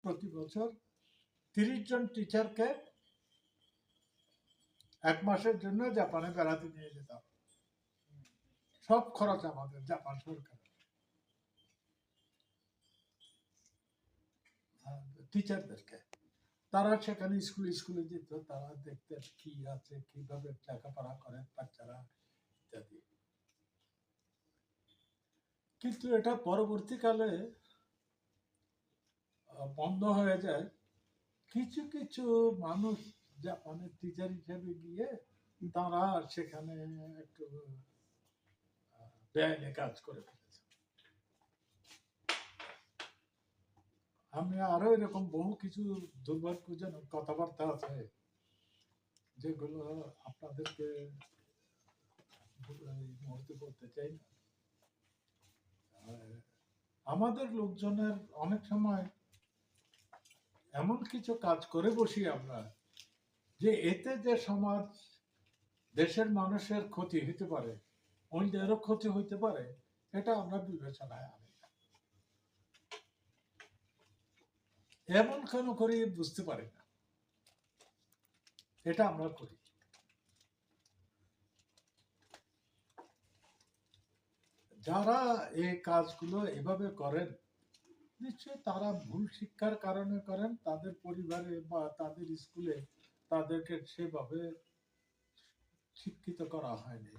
প্রতি বছর 30 জন টিচারকে 1 মাসের জন্য জাপানে বেড়াতে নিয়ে যেতাম। সব খরচ আমাদের, জাপান সরকার। টিচারদেরকে তারা সেখানে স্কুলে যেত, তারা দেখতেন কি আছে, কিভাবে লেখাপড়া করেন বাচ্চারা ইত্যাদি। কিন্তু এটা পরবর্তীকালে বন্ধ হয়ে যায়। কিছু কিছু মানুষ জাপানের টিচার হিসেবে গিয়ে তারা সেখানে একটু বেআইনি কাজ করে ফেলেছে। আমি আরো এরকম বহু কিছু দুর্ভাগ্যজনক কথাবার্তা আছে যেগুলো আপনাদেরকে এই মুহূর্তে বলতে চাই না। আমাদের লোকজনের অনেক সময় এমন কিছু কাজ করে বসি আমরা, যে এতে যে সমাজ দেশের মানুষের ক্ষতি হতে পারে, অন্যেরও ক্ষতি হইতে পারে, এটা আমরা বিবেচনায় আনি না। এমন কেন করি বুঝতে পারি না, এটা আমরা করি। যারা এই কাজগুলো এভাবে করেন, নিশ্চয়ই তারা ভুল শিক্ষার কারণে করেন, তাদের পরিবারে বা তাদের স্কুলে তাদেরকে সেভাবে শিক্ষিত করা হয়নি।